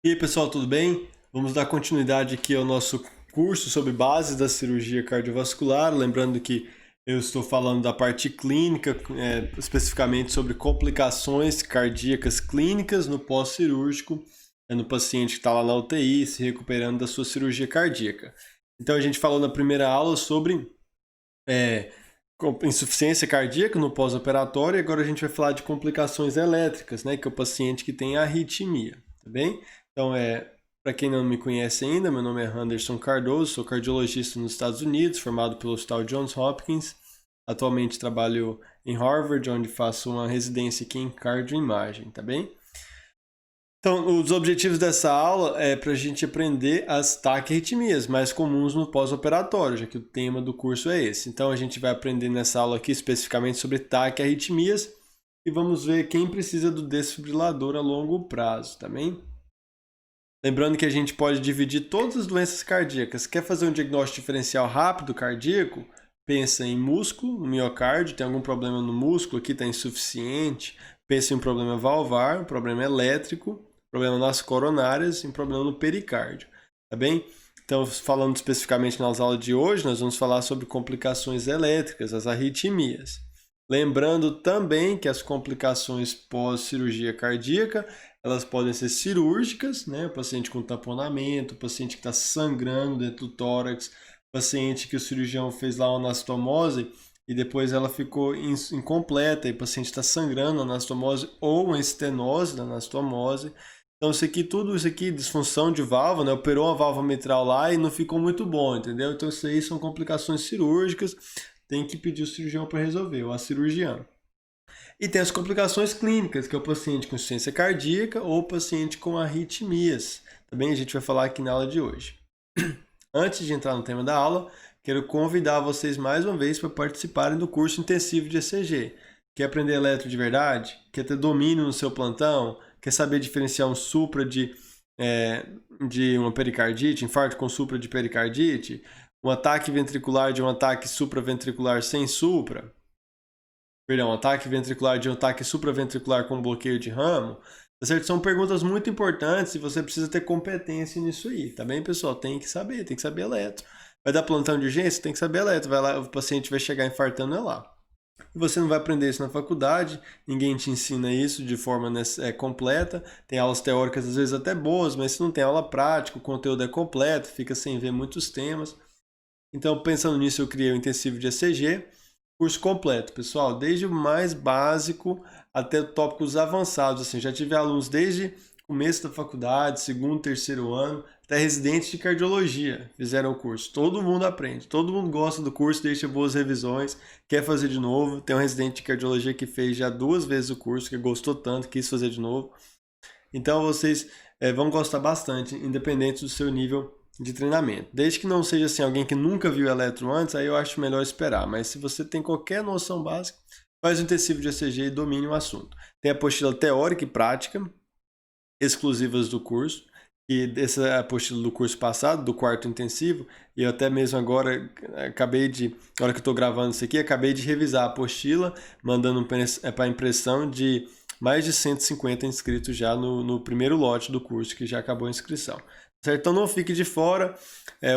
E aí, pessoal, tudo bem? Vamos dar continuidade aqui ao nosso curso sobre bases da cirurgia cardiovascular. Lembrando que eu estou falando da parte clínica, especificamente sobre complicações cardíacas clínicas no pós-cirúrgico, no paciente que está lá na UTI, se recuperando da sua cirurgia cardíaca. Então, a gente falou na primeira aula sobre insuficiência cardíaca no pós-operatório, e agora a gente vai falar de complicações elétricas, né, que é o paciente que tem arritmia, tá bem? Então, para quem não me conhece ainda, meu nome é Anderson Cardoso, sou cardiologista nos Estados Unidos, formado pelo Hospital Johns Hopkins. Atualmente trabalho em Harvard, onde faço uma residência aqui em cardioimagem, tá bem? Então, os objetivos dessa aula é para a gente aprender as taquiarritmias mais comuns no pós-operatório, já que o tema do curso é esse. Então, a gente vai aprender nessa aula aqui especificamente sobre taquiarritmias e vamos ver quem precisa do desfibrilador a longo prazo, tá bem? Lembrando que a gente pode dividir todas as doenças cardíacas. Quer fazer um diagnóstico diferencial rápido cardíaco? Pensa em músculo, no miocárdio, tem algum problema no músculo aqui, está insuficiente. Pensa em um problema valvar, um problema elétrico, problema nas coronárias e um problema no pericárdio, tá bem? Então, falando especificamente nas aulas de hoje, nós vamos falar sobre complicações elétricas, as arritmias. Lembrando também que as complicações pós-cirurgia cardíaca, elas podem ser cirúrgicas, né? O paciente com tamponamento, o paciente que está sangrando dentro do tórax, o paciente que o cirurgião fez lá uma anastomose e depois ela ficou incompleta e o paciente está sangrando na anastomose ou uma estenose da anastomose. Então, tudo isso aqui, disfunção de válvula, né? Operou a válvula mitral lá e não ficou muito bom, entendeu? Então, isso aí são complicações cirúrgicas, tem que pedir o cirurgião para resolver, ou a cirurgiã. E tem as complicações clínicas, que é o paciente com insuficiência cardíaca ou o paciente com arritmias. Também a gente vai falar aqui na aula de hoje. Antes de entrar no tema da aula, quero convidar vocês mais uma vez para participarem do curso intensivo de ECG. Quer aprender eletro de verdade? Quer ter domínio no seu plantão? Quer saber diferenciar um supra de uma pericardite, infarto com supra de pericardite? Um ataque ventricular de um ataque supraventricular sem supra? Perdão, ataque ventricular de um ataque supraventricular com bloqueio de ramo? Tá certo? São perguntas muito importantes e você precisa ter competência nisso aí, tá bem, pessoal? Tem que saber eletro. Vai dar plantão de urgência? Tem que saber eletro. Vai lá, o paciente vai chegar infartando, é lá. E você não vai aprender isso na faculdade, ninguém te ensina isso de forma completa. Tem aulas teóricas às vezes até boas, mas se não tem aula prática, o conteúdo é completo, fica sem ver muitos temas. Então, pensando nisso, eu criei o intensivo de ECG, curso completo, pessoal, desde o mais básico até tópicos avançados. Assim, já tive alunos desde o começo da faculdade, segundo, terceiro ano, até residentes de cardiologia fizeram o curso. Todo mundo aprende, todo mundo gosta do curso, deixa boas revisões, quer fazer de novo. Tem um residente de cardiologia que fez já 2 vezes o curso, que gostou tanto, quis fazer de novo. Então, vocês vão gostar bastante, independente do seu nível de treinamento. Desde que não seja assim alguém que nunca viu eletro antes, aí eu acho melhor esperar. Mas se você tem qualquer noção básica, faz o intensivo de ECG e domine o assunto. Tem a apostila teórica e prática, exclusivas do curso. E essa é a apostila do curso passado, do quarto intensivo, e eu até mesmo agora na hora que eu estou gravando isso aqui, acabei de revisar a apostila, mandando para impressão de mais de 150 inscritos já no primeiro lote do curso, que já acabou a inscrição. Certo? Então não fique de fora,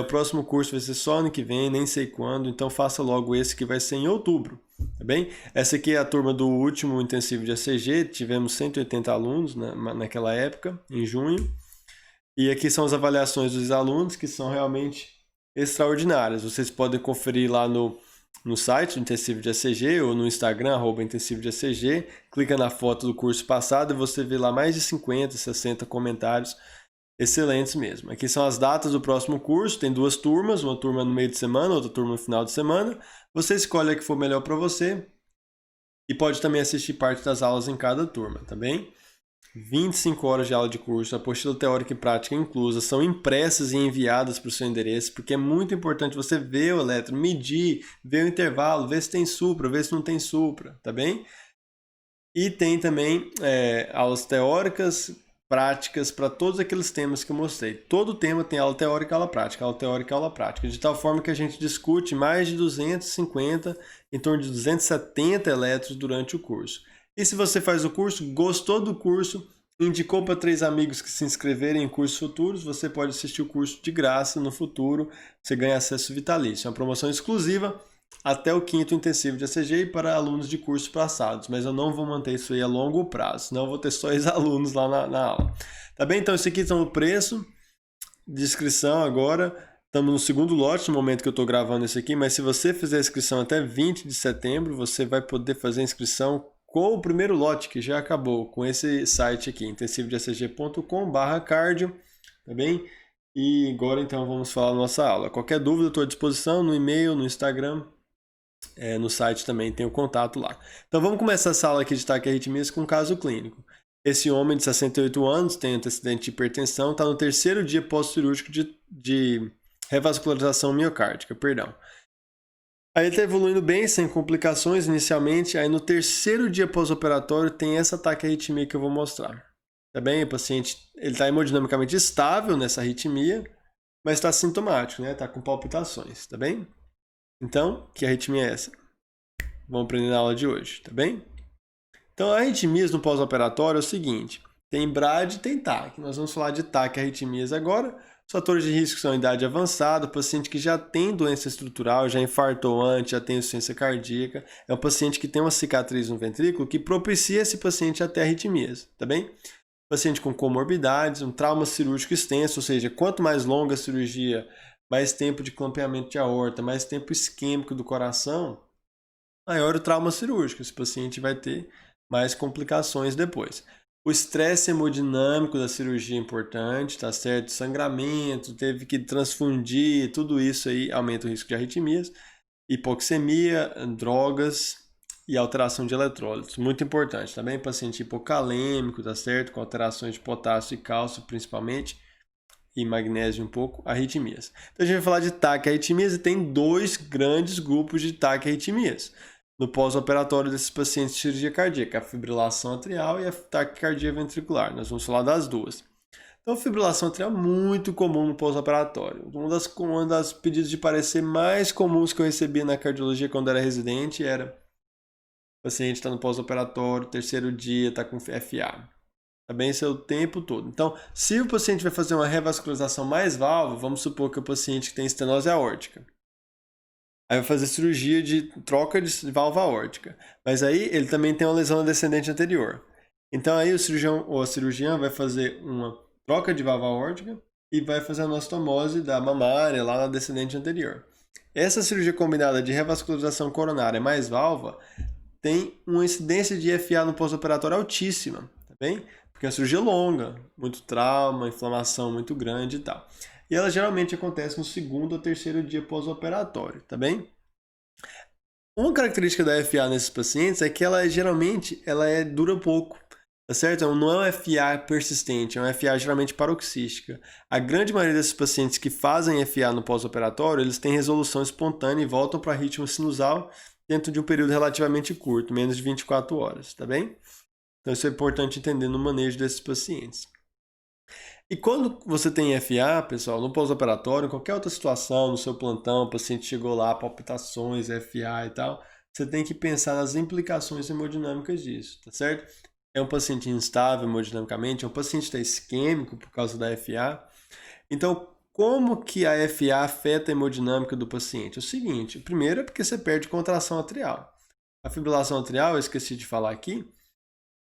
o próximo curso vai ser só ano que vem, nem sei quando, então faça logo esse que vai ser em outubro, tá bem? Essa aqui é a turma do último intensivo de ECG, tivemos 180 alunos naquela época, em junho, e aqui são as avaliações dos alunos, que são realmente extraordinárias. Vocês podem conferir lá no site do Intensivo de ECG ou no Instagram, @intensivo de ECG, clica na foto do curso passado e você vê lá mais de 50, 60 comentários excelentes mesmo. Aqui são as datas do próximo curso, tem 2 turmas, uma turma no meio de semana, outra turma no final de semana. Você escolhe a que for melhor para você e pode também assistir parte das aulas em cada turma, tá bem? 25 horas de aula de curso, apostila teórica e prática inclusa, são impressas e enviadas para o seu endereço, porque é muito importante você ver o eletro, medir, ver o intervalo, ver se tem supra, ver se não tem supra, tá bem? E tem também aulas teóricas, práticas para todos aqueles temas que eu mostrei. Todo tema tem aula teórica e aula prática, aula teórica e aula prática, de tal forma que a gente discute mais de 250, em torno de 270 eletros durante o curso. E se você faz o curso, gostou do curso, Indicou para 3 amigos que se inscreverem em cursos futuros, você pode assistir o curso de graça no futuro, você ganha acesso vitalício. É uma promoção exclusiva até o 5º intensivo de ACG e para alunos de cursos passados, mas eu não vou manter isso aí a longo prazo, senão eu vou ter só ex-alunos lá na aula. Tá bem? Então, esse aqui está no preço de inscrição agora. Estamos no segundo lote no momento que eu estou gravando isso aqui, mas se você fizer a inscrição até 20 de setembro, você vai poder fazer a inscrição com o primeiro lote, que já acabou, com esse site aqui, intensivodeacg.com/cardio, tá bem? E agora então vamos falar da nossa aula. Qualquer dúvida eu estou à disposição no e-mail, no Instagram, no site também tem o contato lá. Então vamos começar essa aula aqui de taquiarritmias com um caso clínico. Esse homem de 68 anos tem antecedente de hipertensão, está no 3º dia pós-cirúrgico de revascularização miocárdica, perdão. Aí ele está evoluindo bem, sem complicações inicialmente, aí no 3º dia pós-operatório tem essa taquiarritmia que eu vou mostrar. Tá bem? O paciente está hemodinamicamente estável nessa arritmia, mas está sintomático, né? Está com palpitações, tá bem? Então, que arritmia é essa? Vamos aprender na aula de hoje, tá bem? Então, arritmias no pós-operatório é o seguinte, tem BRAD e tem TAC. Nós vamos falar de taquiarritmias agora. Os fatores de risco são idade avançada, paciente que já tem doença estrutural, já infartou antes, já tem insuficiência cardíaca. É um paciente que tem uma cicatriz no ventrículo que propicia esse paciente a ter arritmias, tá bem? Paciente com comorbidades, um trauma cirúrgico extenso, ou seja, quanto mais longa a cirurgia, mais tempo de clampeamento de aorta, mais tempo isquêmico do coração, maior o trauma cirúrgico. Esse paciente vai ter mais complicações depois. O estresse hemodinâmico da cirurgia é importante, tá certo? Sangramento, teve que transfundir, tudo isso aí aumenta o risco de arritmias. Hipoxemia, drogas e alteração de eletrólitos, muito importante. Também paciente hipocalêmico, tá certo? Com alterações de potássio e cálcio principalmente, e magnésio um pouco, arritmias. Então a gente vai falar de taquiarritmias e tem 2 grandes grupos de taquiarritmias no pós-operatório desses pacientes de cirurgia cardíaca, a fibrilação atrial e a taquicardia ventricular. Nós vamos falar das duas. Então, a fibrilação atrial é muito comum no pós-operatório. Um das pedidos de parecer mais comuns que eu recebia na cardiologia quando era residente era o paciente está no pós-operatório, 3º dia, está com FA. Tá bem? Isso é o tempo todo. Então, se o paciente vai fazer uma revascularização mais válvula, vamos supor que o paciente tem estenose aórtica. Aí vai fazer cirurgia de troca de válvula aórtica. Mas aí ele também tem uma lesão na descendente anterior. Então aí o cirurgião ou a cirurgiã vai fazer uma troca de válvula aórtica e vai fazer a anastomose da mamária lá na descendente anterior. Essa cirurgia combinada de revascularização coronária mais válvula tem uma incidência de FA no pós-operatório altíssima, tá bem? Porque é uma cirurgia longa, muito trauma, inflamação muito grande e tal. E ela geralmente acontece no 2º ou 3º dia pós-operatório, tá bem? Uma característica da FA nesses pacientes é que ela geralmente dura pouco, tá certo? Não é uma FA persistente, é uma FA geralmente paroxística. A grande maioria desses pacientes que fazem FA no pós-operatório, eles têm resolução espontânea e voltam para ritmo sinusal dentro de um período relativamente curto, menos de 24 horas, tá bem? Então isso é importante entender no manejo desses pacientes. E quando você tem FA, pessoal, no pós-operatório, em qualquer outra situação, no seu plantão, o paciente chegou lá, palpitações, FA e tal, você tem que pensar nas implicações hemodinâmicas disso, tá certo? É um paciente instável hemodinamicamente, é um paciente que está isquêmico por causa da FA. Então, como que a FA afeta a hemodinâmica do paciente? É o seguinte, primeiro é porque você perde contração atrial. A fibrilação atrial, eu esqueci de falar aqui,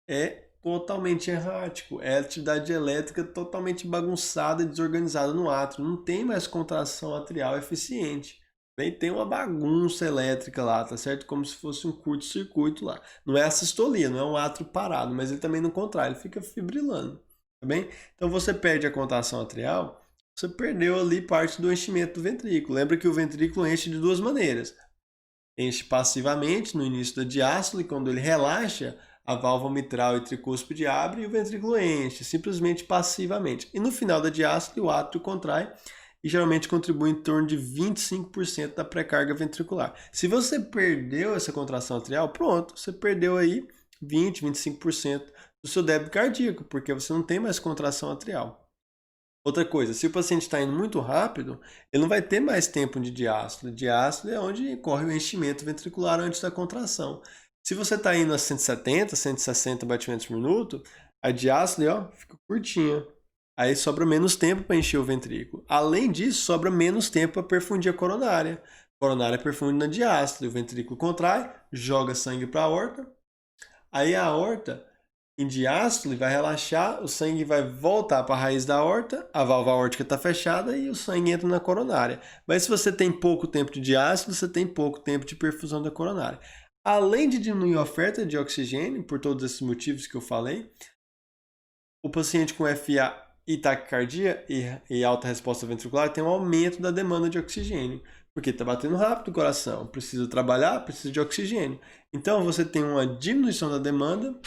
é totalmente errático, é atividade elétrica totalmente bagunçada e desorganizada no átrio, não tem mais contração atrial eficiente, bem, tem uma bagunça elétrica lá, tá certo? Como se fosse um curto-circuito lá, não é assistolia, não é um átrio parado, mas ele também não contrai, ele fica fibrilando, tá bem? Então você perde a contração atrial, você perdeu ali parte do enchimento do ventrículo, lembra que o ventrículo enche de 2 maneiras, enche passivamente no início da diástole, quando ele relaxa, a válvula mitral e tricúspide abre e o ventrículo enche, simplesmente passivamente. E no final da diástole, o átrio contrai e geralmente contribui em torno de 25% da pré-carga ventricular. Se você perdeu essa contração atrial, pronto, você perdeu aí 20, 25% do seu débito cardíaco, porque você não tem mais contração atrial. Outra coisa, se o paciente está indo muito rápido, ele não vai ter mais tempo de diástole. Diástole é onde ocorre o enchimento ventricular antes da contração. Se você está indo a 170, 160 batimentos por minuto, A diástole, ó, fica curtinha. Aí sobra menos tempo para encher o ventrículo. Além disso, sobra menos tempo para perfundir a coronária. A coronária perfunde na diástole, o ventrículo contrai, joga sangue para a aorta. Aí a aorta, em diástole, vai relaxar, o sangue vai voltar para a raiz da aorta, a válvula aórtica está fechada e o sangue entra na coronária. Mas se você tem pouco tempo de diástole, você tem pouco tempo de perfusão da coronária. Além de diminuir a oferta de oxigênio, por todos esses motivos que eu falei, o paciente com FA e taquicardia e alta resposta ventricular tem um aumento da demanda de oxigênio, porque está batendo rápido o coração, precisa trabalhar, precisa de oxigênio. Então você tem uma diminuição da demanda,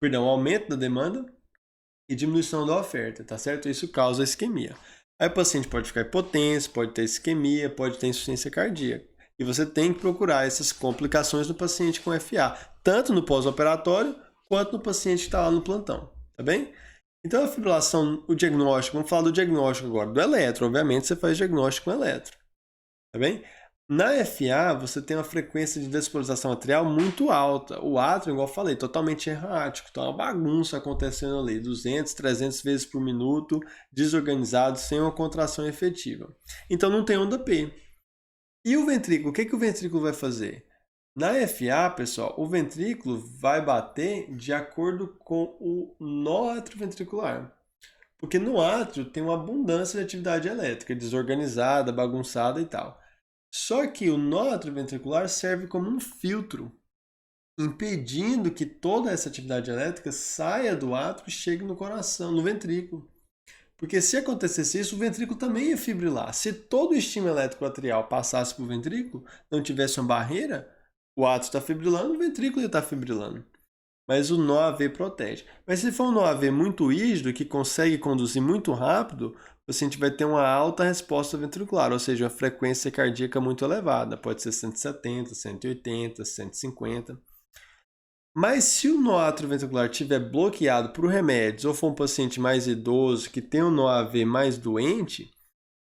perdão, um aumento da demanda e diminuição da oferta, tá certo? Isso causa isquemia. Aí o paciente pode ficar hipotenso, pode ter isquemia, pode ter insuficiência cardíaca. E você tem que procurar essas complicações no paciente com FA, tanto no pós-operatório quanto no paciente que está lá no plantão, tá bem? Então a fibrilação, o diagnóstico, vamos falar do diagnóstico agora, do eletro, obviamente você faz diagnóstico com eletro, tá bem? Na FA, você tem uma frequência de despolarização atrial muito alta. O átrio, igual eu falei, totalmente errático. Então, é uma bagunça acontecendo ali, 200, 300 vezes por minuto, desorganizado, sem uma contração efetiva. Então, não tem onda P. E o ventrículo? O que o ventrículo vai fazer? Na FA, pessoal, o ventrículo vai bater de acordo com o nó atrioventricular. Porque no átrio tem uma abundância de atividade elétrica, desorganizada, bagunçada e tal. Só que o nó atrioventricular serve como um filtro, impedindo que toda essa atividade elétrica saia do átrio e chegue no coração, no ventrículo. Porque se acontecesse isso, o ventrículo também ia fibrilar. Se todo o estímulo elétrico atrial passasse para o ventrículo, não tivesse uma barreira, o átrio está fibrilando, o ventrículo ia estar fibrilando. Mas o nó AV protege. Mas se for um nó AV muito rígido, que consegue conduzir muito rápido, o paciente vai ter uma alta resposta ventricular, ou seja, uma frequência cardíaca muito elevada. Pode ser 170, 180, 150. Mas se o nó atrioventricular estiver bloqueado por remédios, ou for um paciente mais idoso, que tem um nó AV mais doente,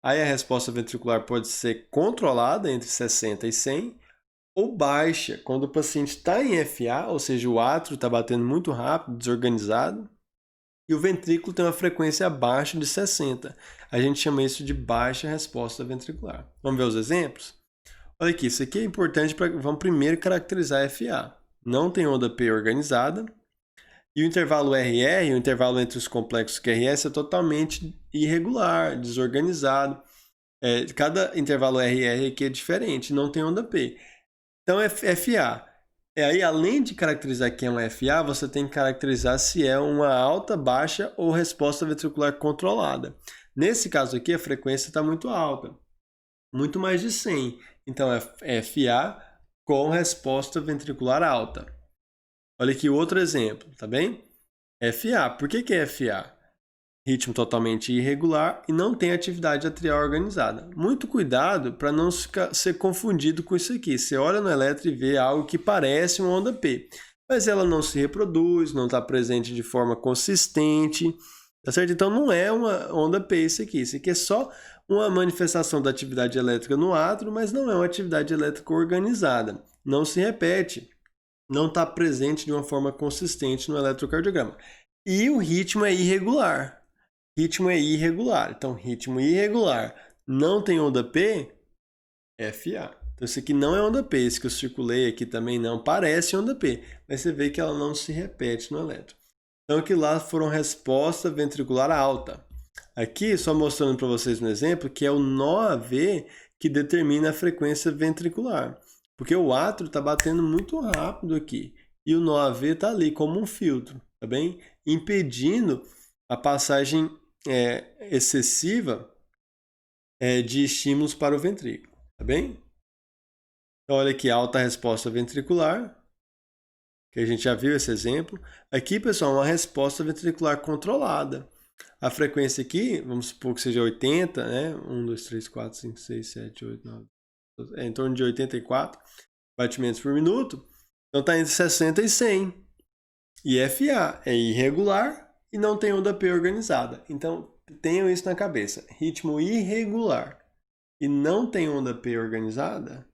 aí a resposta ventricular pode ser controlada entre 60 e 100, ou baixa, quando o paciente está em FA, ou seja, o átrio está batendo muito rápido, desorganizado, e o ventrículo tem uma frequência abaixo de 60. A gente chama isso de baixa resposta ventricular. Vamos ver os exemplos? Olha aqui, isso aqui é importante para... Vamos primeiro caracterizar a FA. Não tem onda P organizada, e o intervalo RR, o intervalo entre os complexos QRS, é totalmente irregular, desorganizado. Cada intervalo RR aqui é diferente, não tem onda P. Então, é FA. Aí, além de caracterizar que é uma FA, você tem que caracterizar se é uma alta, baixa ou resposta ventricular controlada. Nesse caso aqui, a frequência está muito alta, muito mais de 100. Então, é FA com resposta ventricular alta. Olha aqui outro exemplo, tá bem? FA. Por que é FA? Ritmo totalmente irregular e não tem atividade atrial organizada. Muito cuidado para não ser confundido com isso aqui. Você olha no eletro e vê algo que parece uma onda P, mas ela não se reproduz, não está presente de forma consistente, tá certo? Então não é uma onda P isso aqui. Isso aqui é só uma manifestação da atividade elétrica no átrio, mas não é uma atividade elétrica organizada. Não se repete, não está presente de uma forma consistente no eletrocardiograma. E o ritmo é irregular. Ritmo é irregular. Então, ritmo irregular, não tem onda P, FA. Então, esse aqui não é onda P. Esse que eu circulei aqui também não parece onda P. Mas você vê que ela não se repete no eletro. Então, aqui lá foram resposta ventricular alta. Aqui, só mostrando para vocês um exemplo, que é o nó AV que determina a frequência ventricular. Porque o átrio está batendo muito rápido aqui. E o nó AV está ali como um filtro, tá bem? Impedindo a passagem excessiva de estímulos para o ventrículo, tá bem? Então, olha aqui, alta resposta ventricular, que a gente já viu esse exemplo. Aqui, pessoal, uma resposta ventricular controlada. A frequência aqui, vamos supor que seja 80, né? 1, 2, 3, 4, 5, 6, 7, 8, 9... em torno de 84 batimentos por minuto. Então, está entre 60 e 100. E FA é irregular e não tem onda P organizada. Então, tenham isso na cabeça. Ritmo irregular e não tem onda P organizada,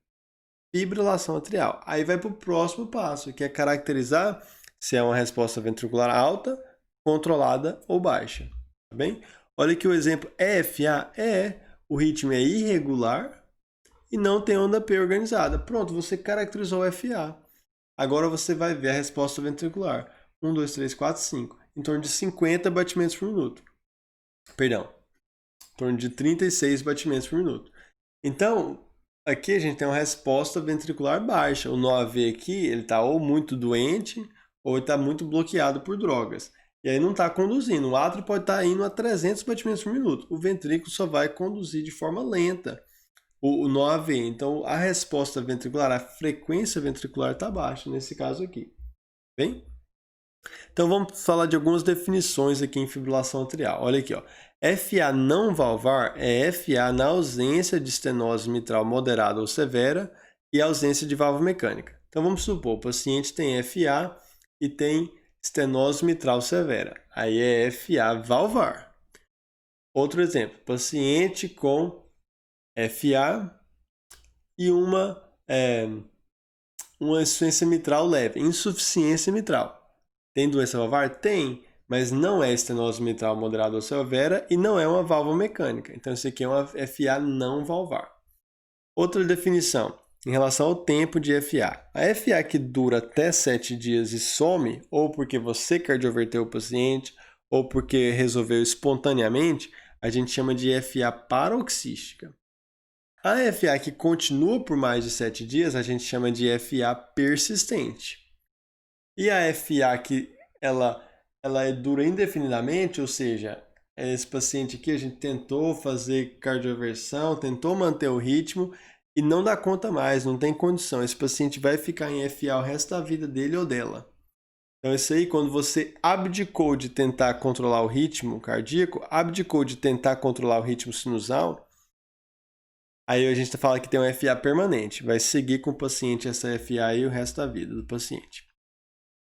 fibrilação atrial. Aí vai para o próximo passo, que é caracterizar se é uma resposta ventricular alta, controlada ou baixa, tá bem? Olha aqui o exemplo EFA, o ritmo é irregular e não tem onda P organizada. Pronto, você caracterizou o FA. Agora você vai ver a resposta ventricular. 1, 2, 3, 4, 5. Em torno de 50 batimentos por minuto. Perdão, em torno de 36 batimentos por minuto. Então, aqui a gente tem uma resposta ventricular baixa. O nó AV aqui, ele está ou muito doente ou está muito bloqueado por drogas. E aí não está conduzindo. O átrio pode estar indo a 300 batimentos por minuto. O ventrículo só vai conduzir de forma lenta o nó AV. Então, a resposta ventricular, a frequência ventricular está baixa nesse caso aqui. Bem? Então, vamos falar de algumas definições aqui em fibrilação atrial. Olha aqui, ó. FA não valvar é FA na ausência de estenose mitral moderada ou severa e ausência de válvula mecânica. Então, vamos supor, o paciente tem FA e tem estenose mitral severa. Aí é FA valvar. Outro exemplo, paciente com FA e uma insuficiência mitral leve. Insuficiência mitral. Tem doença valvar? Tem, mas não é estenose mitral moderada ou severa e não é uma válvula mecânica. Então, isso aqui é uma FA não valvar. Outra definição, em relação ao tempo de FA. A FA que dura até 7 dias e some, ou porque você cardioverteu o paciente, ou porque resolveu espontaneamente, a gente chama de FA paroxística. A FA que continua por mais de 7 dias, a gente chama de FA persistente. E a FA que ela dura indefinidamente, ou seja, esse paciente aqui a gente tentou fazer cardioversão, tentou manter o ritmo e não dá conta mais, não tem condição. Esse paciente vai ficar em FA o resto da vida dele ou dela. Então isso aí, quando você abdicou de tentar controlar o ritmo cardíaco, abdicou de tentar controlar o ritmo sinusal, aí a gente fala que tem um FA permanente, vai seguir com o paciente essa FA aí o resto da vida do paciente.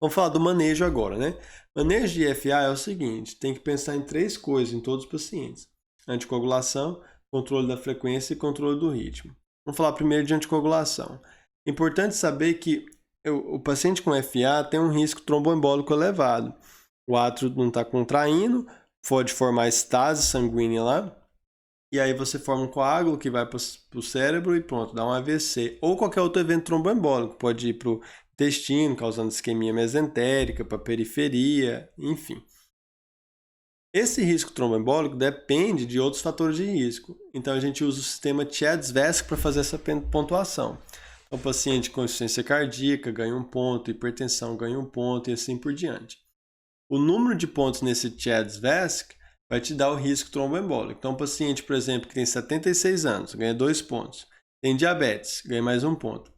Vamos falar do manejo agora, né? Manejo de FA é o seguinte, tem que pensar em 3 coisas em todos os pacientes. Anticoagulação, controle da frequência e controle do ritmo. Vamos falar primeiro de anticoagulação. Importante saber que o paciente com FA tem um risco tromboembólico elevado. O átrio não está contraindo, pode formar estase sanguínea lá, e aí você forma um coágulo que vai para o cérebro e pronto, dá um AVC. Ou qualquer outro evento tromboembólico, pode ir para o intestino, causando isquemia mesentérica, para a periferia, enfim. Esse risco tromboembólico depende de outros fatores de risco. Então, a gente usa o sistema Chladni-Vesky para fazer essa pontuação. Então, o paciente com insuficiência cardíaca ganha 1 ponto, hipertensão ganha 1 ponto e assim por diante. O número de pontos nesse Chladni-Vesky vai te dar o risco tromboembólico. Então, o paciente, por exemplo, que tem 76 anos, ganha 2 pontos. Tem diabetes, ganha mais 1 ponto.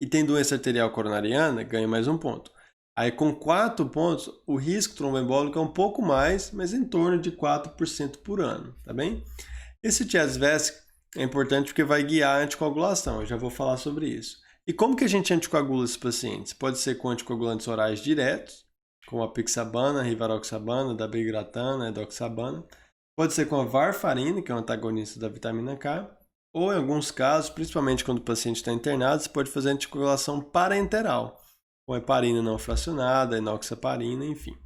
E tem doença arterial coronariana, ganha mais 1 ponto. Aí com 4 pontos, o risco tromboembólico é um pouco mais, mas em torno de 4% por ano, tá bem? Esse Chladni-Vesky é importante porque vai guiar a anticoagulação, eu já vou falar sobre isso. E como que a gente anticoagula esses pacientes? Pode ser com anticoagulantes orais diretos, como a apixabana, rivaroxabana, dabigatran, edoxabana. Pode ser com a varfarina, que é um antagonista da vitamina K. Ou, em alguns casos, principalmente quando o paciente está internado, você pode fazer anticoagulação parenteral, com heparina não fracionada, enoxaparina, enfim.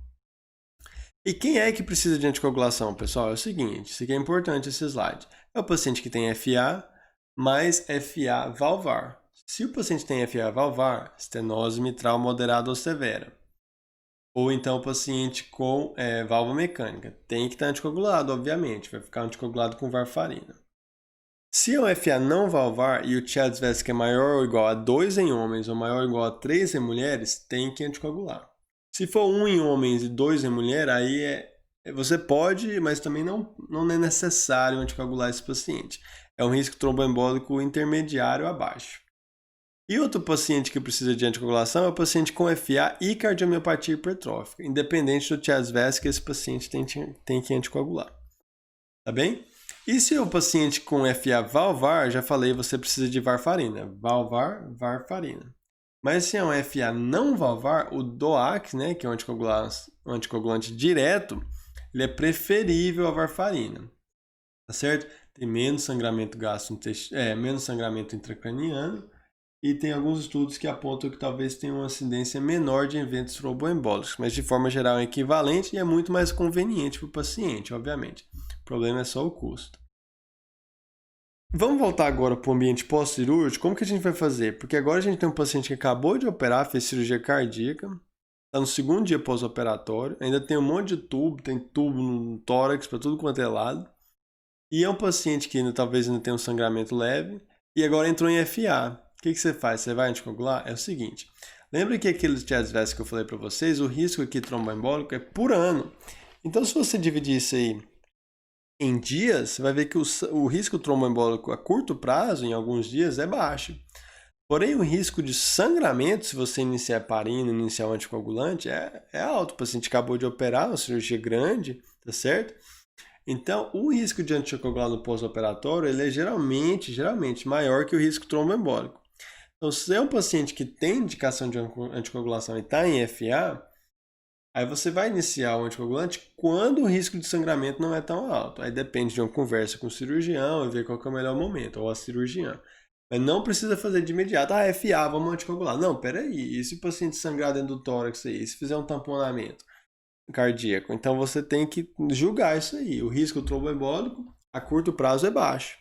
E quem é que precisa de anticoagulação, pessoal? É o seguinte, isso aqui é importante, esse slide. É o paciente que tem FA mais FA valvar. Se o paciente tem FA valvar, estenose mitral moderada ou severa. Ou então o paciente com válvula mecânica. Tem que estar anticoagulado, obviamente. Vai ficar anticoagulado com varfarina. Se o FA não valvar e o Chladni-Vesky é maior ou igual a 2 em homens ou maior ou igual a 3 em mulheres, tem que anticoagular. Se for 1 em homens e 2 em mulher, aí você pode, mas também não é necessário anticoagular esse paciente. É um risco tromboembólico intermediário abaixo. E outro paciente que precisa de anticoagulação é o paciente com FA e cardiomiopatia hipertrófica. Independente do Chladni-Vesky, esse paciente tem que anticoagular. Tá bem? E se o paciente com FA valvar, já falei, você precisa de varfarina. Valvar, varfarina. Mas se é um FA não valvar, o DOAC, né, que é um anticoagulante direto, ele é preferível à varfarina. Tá certo? Tem menos sangramento menos sangramento intracraniano e tem alguns estudos que apontam que talvez tenha uma incidência menor de eventos tromboembólicos, mas de forma geral é equivalente e é muito mais conveniente para o paciente, obviamente. O problema é só o custo. Vamos voltar agora para o ambiente pós-cirúrgico. Como que a gente vai fazer? Porque agora a gente tem um paciente que acabou de operar, fez cirurgia cardíaca, está no segundo dia pós-operatório, ainda tem um monte de tubo, tem tubo no tórax para tudo quanto é lado, e é um paciente que talvez ainda tenha um sangramento leve, e agora entrou em FA. O que você faz? Você vai anticoagular? É o seguinte, lembra que aqueles chats vessos que eu falei para vocês, o risco aqui tromboembólico é por ano. Então, se você dividir isso aí em dias, você vai ver que o risco tromboembólico a curto prazo, em alguns dias, é baixo. Porém, o risco de sangramento, se você iniciar heparina, iniciar um anticoagulante, é alto. O paciente acabou de operar, uma cirurgia grande, tá certo? Então, o risco de anticoagular no pós-operatório, ele é geralmente maior que o risco tromboembólico. Então, se é um paciente que tem indicação de anticoagulação e está em FA, aí você vai iniciar o anticoagulante quando o risco de sangramento não é tão alto. Aí depende de uma conversa com o cirurgião e ver qual que é o melhor momento, ou a cirurgiã. Mas não precisa fazer de imediato, FA, vamos anticoagular. Não, peraí, e se o paciente sangrar dentro do tórax aí, se fizer um tamponamento cardíaco? Então você tem que julgar isso aí. O risco tromboembólico a curto prazo é baixo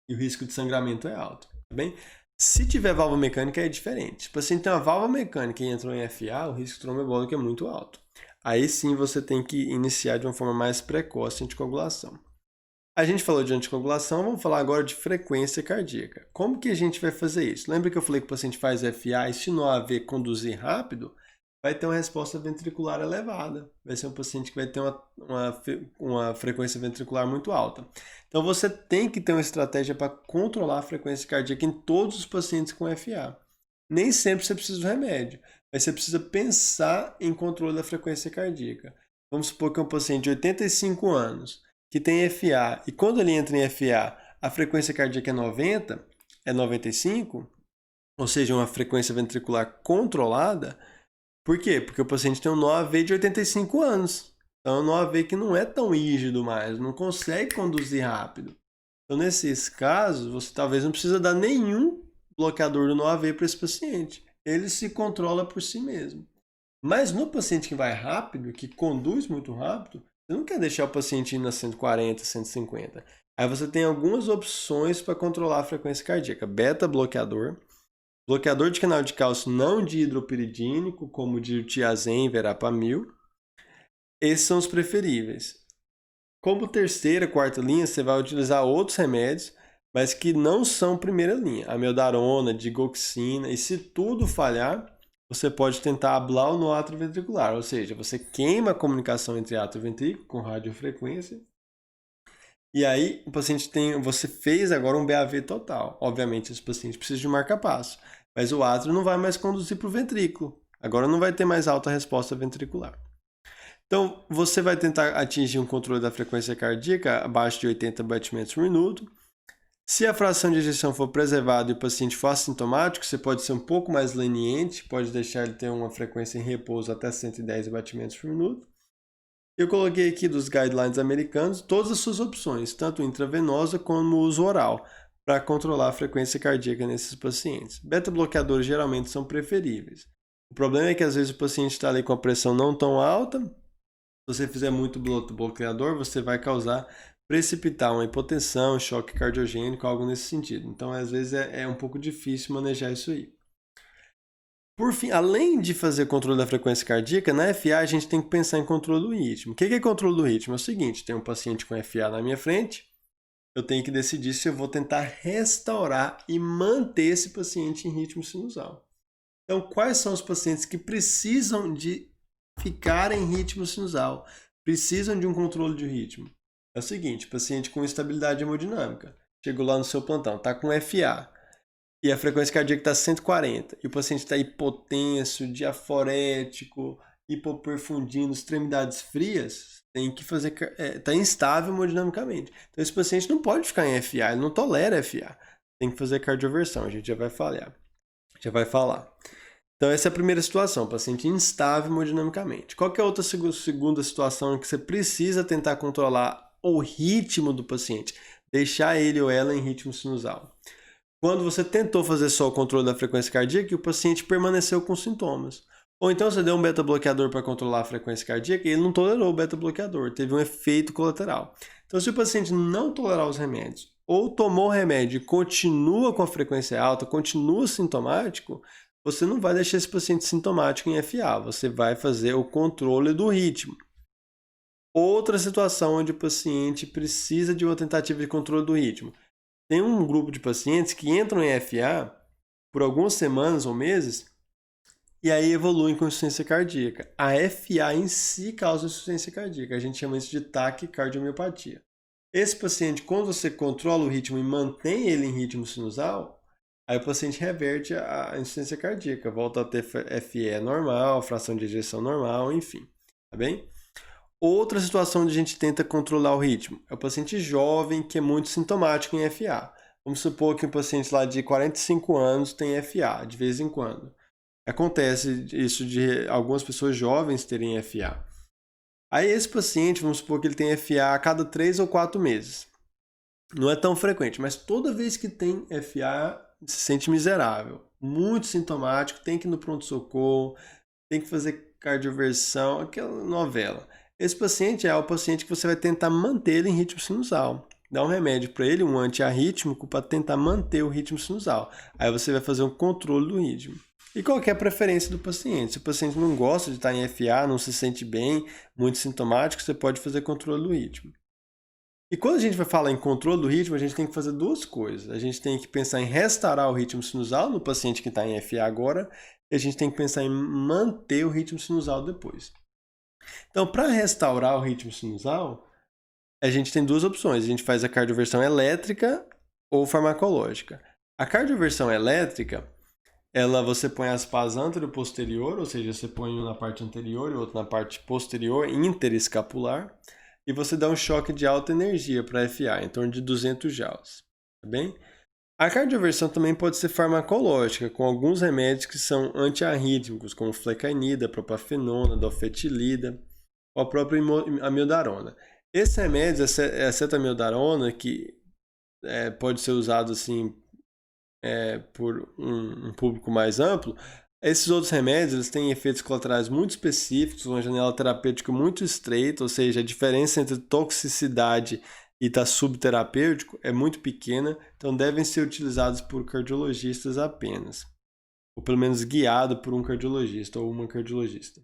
e o risco de sangramento é alto, tá bem? Se tiver válvula mecânica é diferente. Se o paciente tem uma válvula mecânica e entrou em FA, o risco tromboembólico é muito alto. Aí sim você tem que iniciar de uma forma mais precoce a anticoagulação. A gente falou de anticoagulação, vamos falar agora de frequência cardíaca. Como que a gente vai fazer isso? Lembra que eu falei que o paciente faz FA e se no AV conduzir rápido, vai ter uma resposta ventricular elevada. Vai ser um paciente que vai ter uma frequência ventricular muito alta. Então você tem que ter uma estratégia para controlar a frequência cardíaca em todos os pacientes com FA. Nem sempre você precisa do remédio, mas você precisa pensar em controle da frequência cardíaca. Vamos supor que é um paciente de 85 anos que tem FA e quando ele entra em FA, a frequência cardíaca é 90, é 95, ou seja, uma frequência ventricular controlada. Por quê? Porque o paciente tem um NOAV de 85 anos. Então, é um NOAV que não é tão rígido mais, não consegue conduzir rápido. Então, nesses casos, você talvez não precisa dar nenhum bloqueador do NOAV para esse paciente. Ele se controla por si mesmo. Mas no paciente que vai rápido, que conduz muito rápido, você não quer deixar o paciente indo a 140, 150. Aí você tem algumas opções para controlar a frequência cardíaca. Beta-bloqueador. Bloqueador de canal de cálcio não dihidropiridínico, como o diltiazem e verapamil. Esses são os preferíveis. Como terceira, quarta linha, você vai utilizar outros remédios, mas que não são primeira linha. Amiodarona, digoxina, e se tudo falhar, você pode tentar ablar no átrio ventricular, ou seja, você queima a comunicação entre átrio e ventrículo com radiofrequência. E aí, você fez agora um BAV total. Obviamente, esse paciente precisa de um marca-passo, mas o átrio não vai mais conduzir para o ventrículo. Agora não vai ter mais alta resposta ventricular. Então, você vai tentar atingir um controle da frequência cardíaca abaixo de 80 batimentos por minuto. Se a fração de ejeção for preservada e o paciente for assintomático, você pode ser um pouco mais leniente, pode deixar ele ter uma frequência em repouso até 110 batimentos por minuto. Eu coloquei aqui dos guidelines americanos todas as suas opções, tanto intravenosa como uso oral, para controlar a frequência cardíaca nesses pacientes. Beta-bloqueadores geralmente são preferíveis. O problema é que às vezes o paciente está ali com a pressão não tão alta. Se você fizer muito bloqueador, você vai precipitar uma hipotensão, choque cardiogênico, algo nesse sentido. Então, às vezes é um pouco difícil manejar isso aí. Por fim, além de fazer controle da frequência cardíaca, na FA a gente tem que pensar em controle do ritmo. O que é controle do ritmo? É o seguinte, tem um paciente com FA na minha frente, eu tenho que decidir se eu vou tentar restaurar e manter esse paciente em ritmo sinusal. Então, quais são os pacientes que precisam de ficar em ritmo sinusal? Precisam de um controle de ritmo? É o seguinte, paciente com instabilidade hemodinâmica, chegou lá no seu plantão, está com FA, e a frequência cardíaca está 140, e o paciente está hipotenso, diaforético, hipoperfundindo, extremidades frias, tem que fazer, está instável hemodinamicamente. Então esse paciente não pode ficar em FA, ele não tolera FA, tem que fazer cardioversão, a gente já vai falar. Então essa é a primeira situação, paciente instável hemodinamicamente. Qual que é a outra segunda situação em que você precisa tentar controlar o ritmo do paciente, deixar ele ou ela em ritmo sinusal? quando você tentou fazer só o controle da frequência cardíaca e o paciente permaneceu com sintomas. Ou então você deu um beta-bloqueador para controlar a frequência cardíaca e ele não tolerou o beta-bloqueador, teve um efeito colateral. Então, se o paciente não tolerar os remédios ou tomou o remédio e continua com a frequência alta, continua sintomático, você não vai deixar esse paciente sintomático em FA, você vai fazer o controle do ritmo. Outra situação onde o paciente precisa de uma tentativa de controle do ritmo. Tem um grupo de pacientes que entram em FA por algumas semanas ou meses e aí evoluem com insuficiência cardíaca. A FA em si causa insuficiência cardíaca. A gente chama isso de taquicardiomiopatía. Esse paciente, quando você controla o ritmo e mantém ele em ritmo sinusal, aí o paciente reverte a insuficiência cardíaca, volta a ter FE normal, fração de ejeção normal, enfim. Tá bem? Outra situação onde a gente tenta controlar o ritmo é o paciente jovem que é muito sintomático em FA. Vamos supor que um paciente lá de 45 anos tem FA de vez em quando. Acontece isso de algumas pessoas jovens terem FA. Aí esse paciente, vamos supor que ele tem FA a cada 3 ou 4 meses. Não é tão frequente, mas toda vez que tem FA, se sente miserável. Muito sintomático, tem que ir no pronto-socorro, tem que fazer cardioversão, aquela novela. Esse paciente é o paciente que você vai tentar manter ele em ritmo sinusal. Dá um remédio para ele, um antiarrítmico, para tentar manter o ritmo sinusal. Aí você vai fazer um controle do ritmo. E qual que é a preferência do paciente? Se o paciente não gosta de estar em FA, não se sente bem, muito sintomático, você pode fazer controle do ritmo. E quando a gente vai falar em controle do ritmo, a gente tem que fazer duas coisas. A gente tem que pensar em restaurar o ritmo sinusal no paciente que está em FA agora, e a gente tem que pensar em manter o ritmo sinusal depois. Então, para restaurar o ritmo sinusal, a gente tem duas opções. A gente faz a cardioversão elétrica ou farmacológica. A cardioversão elétrica, você põe as pás anteroposterior, ou seja, você põe um na parte anterior e outro na parte posterior, interescapular, e você dá um choque de alta energia para FA, em torno de 200 joules. Tá bem? A cardioversão também pode ser farmacológica, com alguns remédios que são antiarrítmicos, como flecainida, propafenona, dofetilida, ou a própria amiodarona. Esses remédios, a acetamiodarona, que pode ser usado assim por um público mais amplo, esses outros remédios eles têm efeitos colaterais muito específicos, uma janela terapêutica muito estreita, ou seja, a diferença entre toxicidade e estar subterapêutico é muito pequena, então devem ser utilizados por cardiologistas apenas, ou pelo menos guiado por um cardiologista ou uma cardiologista.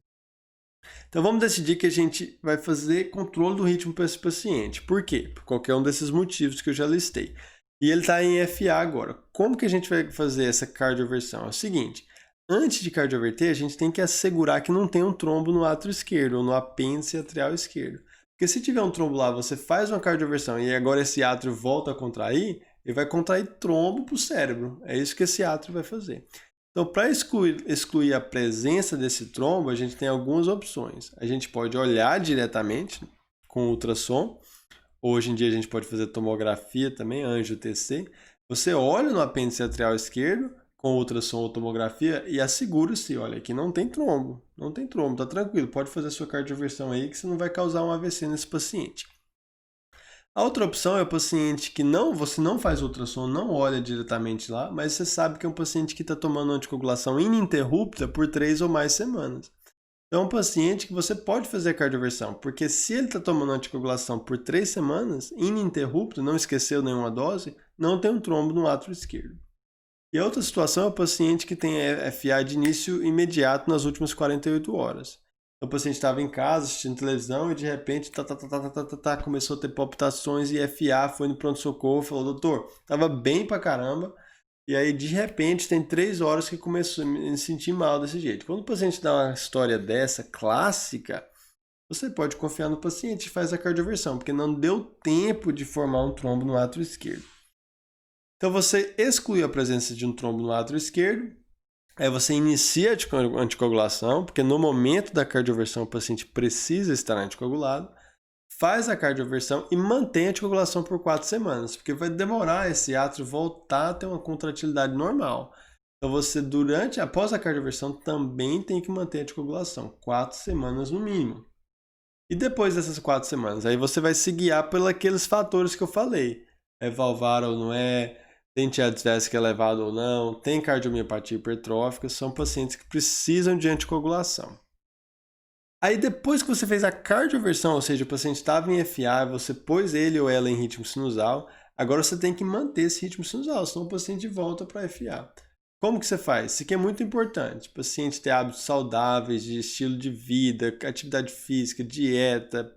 Então vamos decidir que a gente vai fazer controle do ritmo para esse paciente. Por quê? Por qualquer um desses motivos que eu já listei. E ele está em FA agora. Como que a gente vai fazer essa cardioversão? É o seguinte, antes de cardioverter, a gente tem que assegurar que não tem um trombo no átrio esquerdo ou no apêndice atrial esquerdo. Porque se tiver um trombo lá, você faz uma cardioversão e agora esse átrio volta a contrair, ele vai contrair trombo para o cérebro. É isso que esse átrio vai fazer. Então, para excluir a presença desse trombo, a gente tem algumas opções. A gente pode olhar diretamente com ultrassom. Hoje em dia a gente pode fazer tomografia também, angio-TC. Você olha no apêndice atrial esquerdo com ultrassom ou tomografia e assegura-se, olha, aqui não tem trombo, tá tranquilo, pode fazer sua cardioversão aí que você não vai causar um AVC nesse paciente. A outra opção é o paciente que você não faz ultrassom, não olha diretamente lá, mas você sabe que é um paciente que está tomando anticoagulação ininterrupta por 3 ou mais semanas. Então é um paciente que você pode fazer a cardioversão, porque se ele está tomando anticoagulação por 3 semanas, ininterrupto, não esqueceu nenhuma dose, não tem um trombo no átrio esquerdo. E a outra situação é o paciente que tem FA de início imediato nas últimas 48 horas. O paciente estava em casa assistindo televisão e de repente começou a ter palpitações e FA, foi no pronto-socorro, falou, doutor, estava bem pra caramba, e aí de repente tem 3 horas que começou a me sentir mal desse jeito. Quando o paciente dá uma história dessa, clássica, você pode confiar no paciente e faz a cardioversão, porque não deu tempo de formar um trombo no átrio esquerdo. Então você exclui a presença de um trombo no átrio esquerdo, aí você inicia a anticoagulação, porque no momento da cardioversão o paciente precisa estar anticoagulado, faz a cardioversão e mantém a anticoagulação por 4 semanas, porque vai demorar esse átrio voltar a ter uma contratilidade normal. Então você, após a cardioversão, também tem que manter a anticoagulação, 4 semanas no mínimo. E depois dessas 4 semanas, aí você vai se guiar pelos aqueles fatores que eu falei. É valvar ou não é, tem diabetes elevado ou não, tem cardiomiopatia hipertrófica, são pacientes que precisam de anticoagulação. Aí depois que você fez a cardioversão, ou seja, o paciente estava em FA, você pôs ele ou ela em ritmo sinusal, agora você tem que manter esse ritmo sinusal, senão o paciente volta para FA. Como que você faz? Isso aqui é muito importante. O paciente ter hábitos saudáveis, de estilo de vida, atividade física, dieta,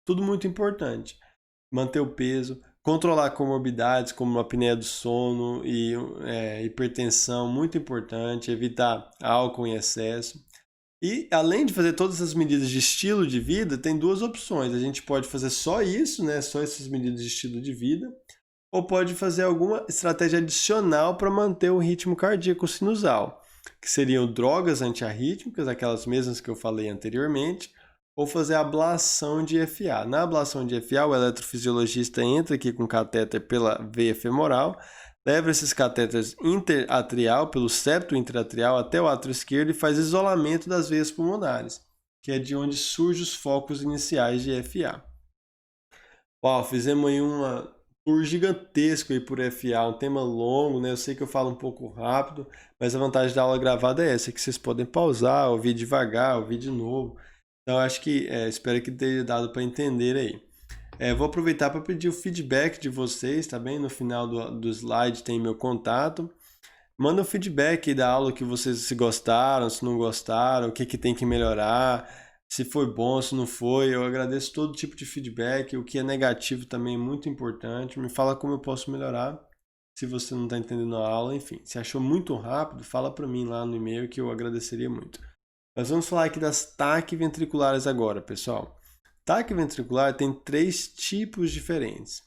tudo muito importante. Manter o peso, controlar comorbidades como apneia do sono e hipertensão, muito importante. Evitar álcool em excesso. E além de fazer todas essas medidas de estilo de vida, tem duas opções. A gente pode fazer só isso, né? Só essas medidas de estilo de vida, ou pode fazer alguma estratégia adicional para manter o ritmo cardíaco sinusal, que seriam drogas antiarrítmicas, aquelas mesmas que eu falei anteriormente, ou fazer ablação de FA. Na ablação de FA, o eletrofisiologista entra aqui com catéter pela veia femoral, leva esses catéteres interatrial, pelo septo interatrial até o átrio esquerdo e faz isolamento das veias pulmonares, que é de onde surgem os focos iniciais de FA. Uau, fizemos aí uma tour gigantesco aí por FA, um tema longo, né? Eu sei que eu falo um pouco rápido, mas a vantagem da aula gravada é essa, que vocês podem pausar, ouvir devagar, ouvir de novo. Então, acho que, espero que tenha dado para entender aí. Vou aproveitar para pedir o feedback de vocês, tá bem? No final do slide tem meu contato. Manda um feedback da aula que vocês se gostaram, se não gostaram, o que tem que melhorar, se foi bom, se não foi. Eu agradeço todo tipo de feedback. O que é negativo também é muito importante. Me fala como eu posso melhorar, se você não está entendendo a aula. Enfim, se achou muito rápido, fala para mim lá no e-mail que eu agradeceria muito. Nós vamos falar aqui das TAC ventriculares agora, pessoal. TAC ventricular tem 3 tipos diferentes.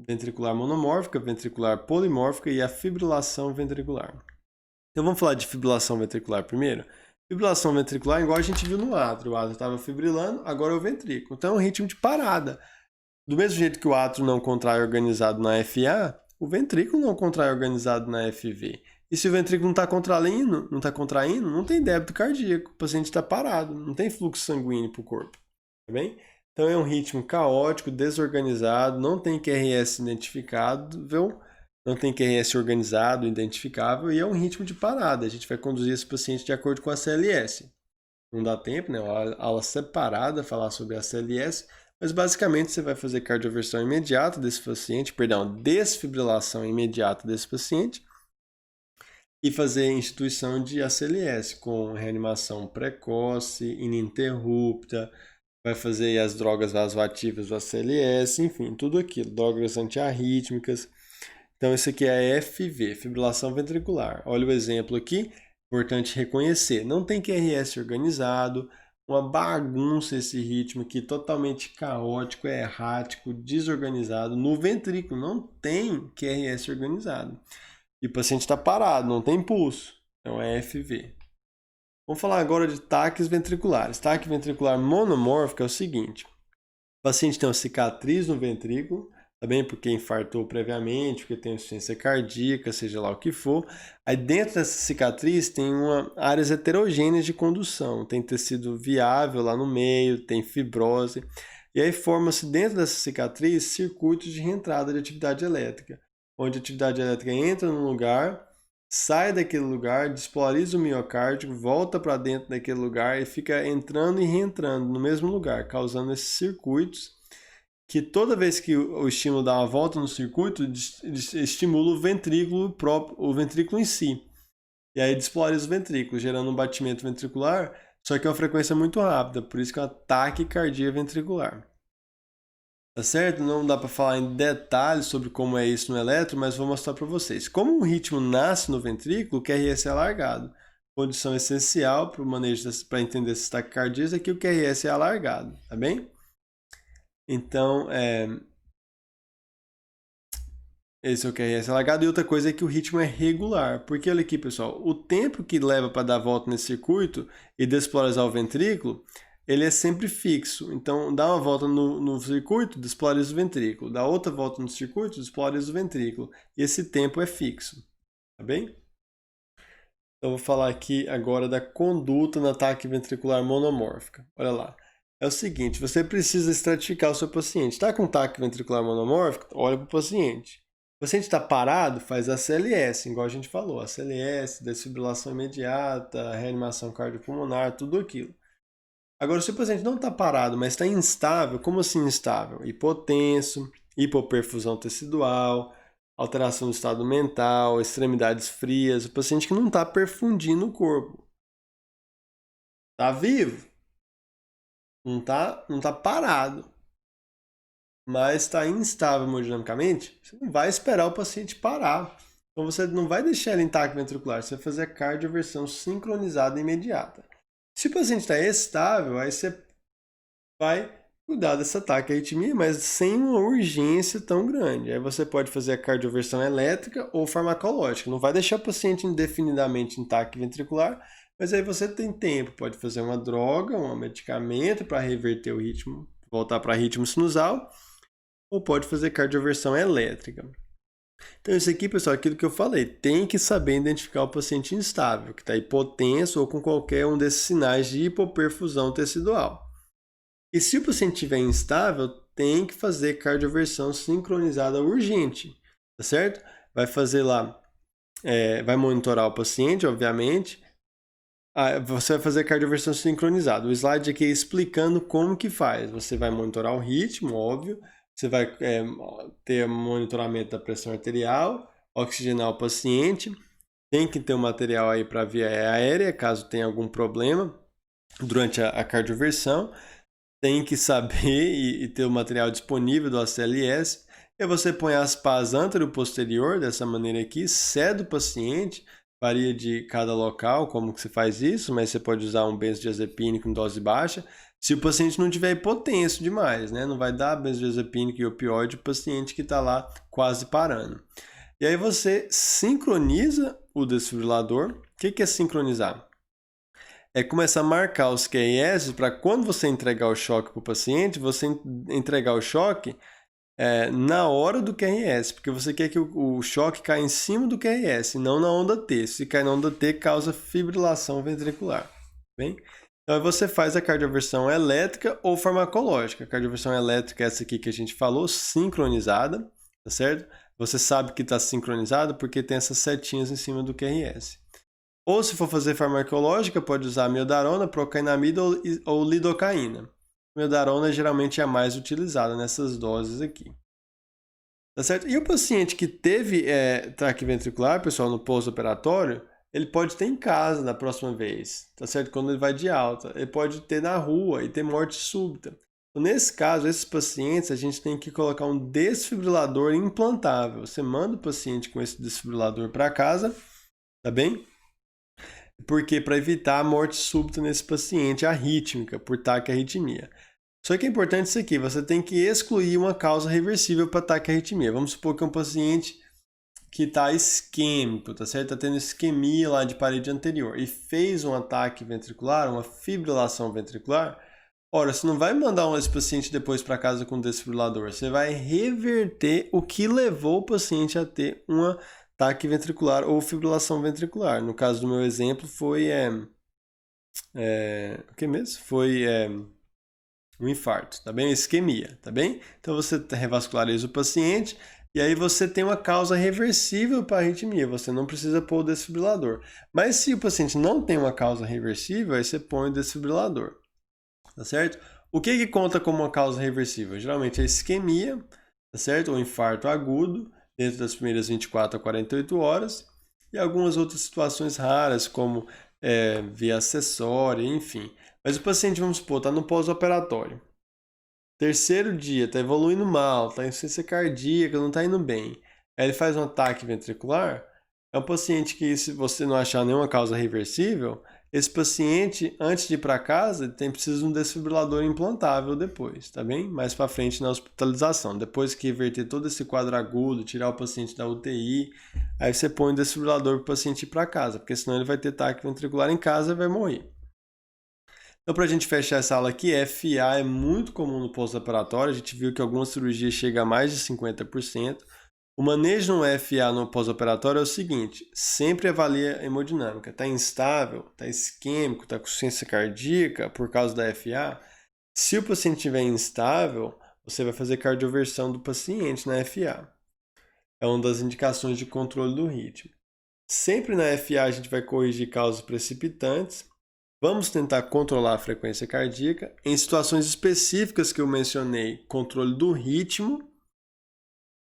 Ventricular monomórfica, ventricular polimórfica e a fibrilação ventricular. Então vamos falar de fibrilação ventricular primeiro. Fibrilação ventricular, igual a gente viu no átrio. O átrio estava fibrilando, agora é o ventrículo. Então é um ritmo de parada. Do mesmo jeito que o átrio não contrai organizado na FA, o ventrículo não contrai organizado na FV. E se o ventrículo não está contraindo, não tem débito cardíaco. O paciente está parado, não tem fluxo sanguíneo para o corpo. Tá bem? Então é um ritmo caótico, desorganizado, não tem QRS identificável, não tem QRS organizado, identificável, e é um ritmo de parada. A gente vai conduzir esse paciente de acordo com a CLS. Não dá tempo, né? Uma aula separada falar sobre a CLS, mas basicamente você vai fazer cardioversão imediata desse paciente, desfibrilação imediata desse paciente, e fazer instituição de ACLS com reanimação precoce, ininterrupta, vai fazer as drogas vasoativas do ACLS, enfim, tudo aquilo, drogas antiarrítmicas. Então, isso aqui é a FV, fibrilação ventricular. Olha o exemplo aqui, importante reconhecer. Não tem QRS organizado, uma bagunça esse ritmo aqui, totalmente caótico, errático, desorganizado. No ventrículo não tem QRS organizado. E o paciente está parado, não tem pulso. Então é FV. Vamos falar agora de TACs ventriculares. TAC ventricular monomórfico é o seguinte. O paciente tem uma cicatriz no ventrículo, tá bem? Porque infartou previamente, porque tem insuficiência cardíaca, seja lá o que for. Aí dentro dessa cicatriz tem áreas heterogêneas de condução. Tem tecido viável lá no meio, tem fibrose. E aí forma-se dentro dessa cicatriz circuitos de reentrada de atividade elétrica, onde a atividade elétrica entra num lugar, sai daquele lugar, despolariza o miocárdio, volta para dentro daquele lugar e fica entrando e reentrando no mesmo lugar, causando esses circuitos que toda vez que o estímulo dá uma volta no circuito, estimula o ventrículo em si. E aí despolariza o ventrículo, gerando um batimento ventricular, só que é uma frequência muito rápida, por isso que é uma taquicardia ventricular. Tá certo? Não dá para falar em detalhes sobre como é isso no eletro, mas vou mostrar para vocês. Como o ritmo nasce no ventrículo, o QRS é alargado. Condição essencial para o manejo para entender essas taquicardias é que o QRS é alargado, tá bem? Então, esse é o QRS alargado. E outra coisa é que o ritmo é regular. Porque olha aqui, pessoal, o tempo que leva para dar a volta nesse circuito e despolarizar o ventrículo, ele é sempre fixo. Então, dá uma volta no circuito, despolariza o ventrículo. Dá outra volta no circuito, despolariza o ventrículo. E esse tempo é fixo. Tá bem? Então, vou falar aqui agora da conduta na ataque ventricular monomórfica. Olha lá. É o seguinte, você precisa estratificar o seu paciente. Está com ataque ventricular monomórfico? Olha para o paciente. O paciente está parado, faz a CLS, igual a gente falou, a CLS, desfibrilação imediata, reanimação cardiopulmonar, tudo aquilo. Agora, se o paciente não está parado, mas está instável, como assim instável? Hipotenso, hipoperfusão tecidual, alteração do estado mental, extremidades frias, o paciente que não está perfundindo o corpo. Está vivo, não tá parado, mas está instável hemodinamicamente, você não vai esperar o paciente parar. Então você não vai deixar ele em taque ventricular, você vai fazer a cardioversão sincronizada imediata. Se o paciente está estável, aí você vai cuidar dessa taquiarritmia, mas sem uma urgência tão grande. Aí você pode fazer a cardioversão elétrica ou farmacológica. Não vai deixar o paciente indefinidamente em taque ventricular, mas aí você tem tempo, pode fazer uma droga, um medicamento para reverter o ritmo, voltar para ritmo sinusal, ou pode fazer cardioversão elétrica. Então, isso aqui, pessoal, é aquilo que eu falei, tem que saber identificar o paciente instável, que está hipotenso ou com qualquer um desses sinais de hipoperfusão tecidual. E se o paciente estiver instável, tem que fazer cardioversão sincronizada urgente, tá certo? Vai fazer lá, vai monitorar o paciente, obviamente. Você vai fazer cardioversão sincronizada. O slide aqui é explicando como que faz. Você vai monitorar o ritmo, óbvio. Você vai ter monitoramento da pressão arterial, oxigenar o paciente. Tem que ter um material aí para via aérea, caso tenha algum problema durante a cardioversão. Tem que saber e ter o material disponível do ACLS. E você põe as pás antero-posterior, dessa maneira aqui, cede o paciente, varia de cada local como que você faz isso, mas você pode usar um benzodiazepínico em dose baixa, se o paciente não tiver hipotenso demais, né? Não vai dar benzodiazepínico e opioide o paciente que está lá quase parando. E aí você sincroniza o desfibrilador. O que é sincronizar? É começar a marcar os QRS para quando você entregar o choque para o paciente, você entregar o choque na hora do QRS, porque você quer que o choque caia em cima do QRS, não na onda T. Se cair na onda T, causa fibrilação ventricular. Bem? Então você faz a cardioversão elétrica ou farmacológica. A cardioversão elétrica é essa aqui que a gente falou, sincronizada, tá certo? Você sabe que está sincronizada porque tem essas setinhas em cima do QRS. Ou se for fazer farmacológica, pode usar miodarona, procainamida ou lidocaína. Miodarona geralmente é a mais utilizada nessas doses aqui. Tá certo? E o paciente que teve taque ventricular, pessoal, no pós-operatório, ele pode ter em casa da próxima vez, tá certo? Quando ele vai de alta. Ele pode ter na rua e ter morte súbita. Então, nesse caso, esses pacientes, a gente tem que colocar um desfibrilador implantável. Você manda o paciente com esse desfibrilador para casa, tá bem? Porque para evitar a morte súbita nesse paciente arrítmica por taquiarritmia. Só que é importante isso aqui, você tem que excluir uma causa reversível para taquiarritmia. Vamos supor que é um paciente que está isquêmico, tá certo? Está tendo isquemia lá de parede anterior e fez um ataque ventricular, uma fibrilação ventricular. Ora, você não vai mandar esse paciente depois para casa com desfibrilador, você vai reverter o que levou o paciente a ter uma ataque ventricular ou fibrilação ventricular. No caso do meu exemplo, foi o que mesmo? Foi um infarto, tá bem? Isquemia, tá bem? Então você revasculariza o paciente e aí você tem uma causa reversível para a arritmia, você não precisa pôr o desfibrilador. Mas se o paciente não tem uma causa reversível, aí você põe o desfibrilador, tá certo? O que conta como uma causa reversível? Geralmente é isquemia, tá certo? Ou infarto agudo, dentro das primeiras 24 a 48 horas, e algumas outras situações raras, como via acessória, enfim. Mas o paciente, vamos supor, está no pós-operatório. Terceiro dia, está evoluindo mal, está em insuficiência cardíaca, não está indo bem. Aí ele faz um ataque ventricular. É um paciente que, se você não achar nenhuma causa reversível, esse paciente, antes de ir para casa, precisa de um desfibrilador implantável depois, tá bem? Mais para frente na hospitalização. Depois que reverter todo esse quadro agudo, tirar o paciente da UTI, aí você põe o desfibrilador para o paciente ir para casa, porque senão ele vai ter ataque ventricular em casa e vai morrer. Então, para a gente fechar essa aula aqui, FA é muito comum no pós-operatório. A gente viu que algumas cirurgias chegam a mais de 50%. O manejo no FA no pós-operatório é o seguinte, sempre avalia a hemodinâmica. Está instável, está isquêmico, está com insuficiência cardíaca por causa da FA. Se o paciente estiver instável, você vai fazer cardioversão do paciente na FA. é uma das indicações de controle do ritmo. Sempre na FA a gente vai corrigir causas precipitantes. Vamos tentar controlar a frequência cardíaca. Em situações específicas que eu mencionei, controle do ritmo.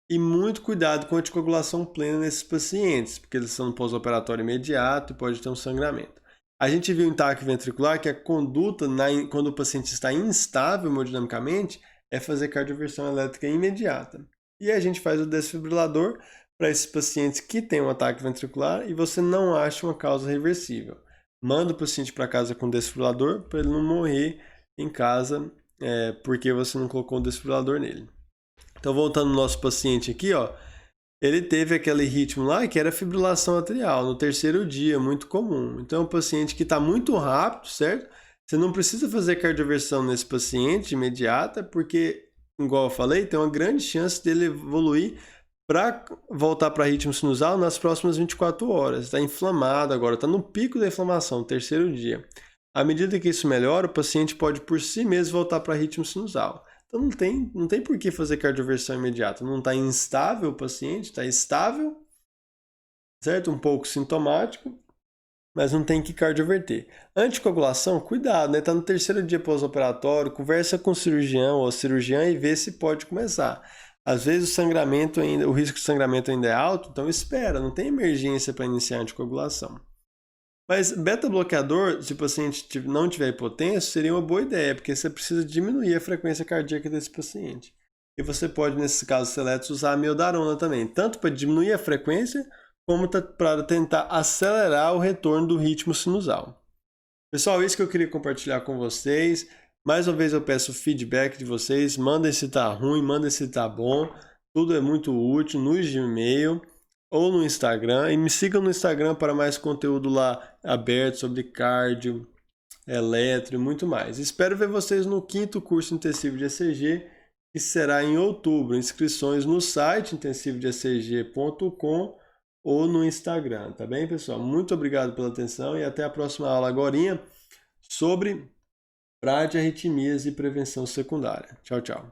E muito cuidado com a anticoagulação plena nesses pacientes, porque eles são no pós-operatório imediato e pode ter um sangramento. A gente viu em TAC ventricular que a conduta, quando o paciente está instável hemodinamicamente, é fazer cardioversão elétrica imediata. E a gente faz o desfibrilador para esses pacientes que têm um ataque ventricular e você não acha uma causa reversível. Manda o paciente para casa com desfibrilador para ele não morrer em casa porque você não colocou o desfibrilador nele. Então, voltando no nosso paciente aqui, ó, ele teve aquele ritmo lá que era fibrilação atrial no terceiro dia, muito comum. Então, é um paciente que está muito rápido, certo? Você não precisa fazer cardioversão nesse paciente imediata, porque, igual eu falei, tem uma grande chance dele evoluir para voltar para ritmo sinusal nas próximas 24 horas. Está inflamado agora, está no pico da inflamação, terceiro dia. À medida que isso melhora, o paciente pode por si mesmo voltar para ritmo sinusal. Então não tem por que fazer cardioversão imediata. Não está instável o paciente, está estável, certo? Um pouco sintomático, mas não tem que cardioverter. Anticoagulação, cuidado, né? Está no terceiro dia pós-operatório, conversa com o cirurgião ou cirurgiã e vê se pode começar. Às vezes o risco de sangramento ainda é alto, então espera, não tem emergência para iniciar a anticoagulação. Mas beta-bloqueador, se o paciente não tiver hipotenso, seria uma boa ideia, porque você precisa diminuir a frequência cardíaca desse paciente. E você pode, nesses casos seletos, usar a amiodarona também, tanto para diminuir a frequência, como para tentar acelerar o retorno do ritmo sinusal. Pessoal, isso que eu queria compartilhar com vocês. Mais uma vez eu peço feedback de vocês, mandem se tá ruim, mandem se tá bom. Tudo é muito útil no Gmail ou no Instagram. E me sigam no Instagram para mais conteúdo lá aberto sobre cardio, eletro e muito mais. Espero ver vocês no 5º curso intensivo de ECG, que será em outubro. Inscrições no site intensivodeecg.com ou no Instagram, tá bem, pessoal? Muito obrigado pela atenção e até a próxima aula agorinha sobre bradiarritmias e prevenção secundária. Tchau, tchau.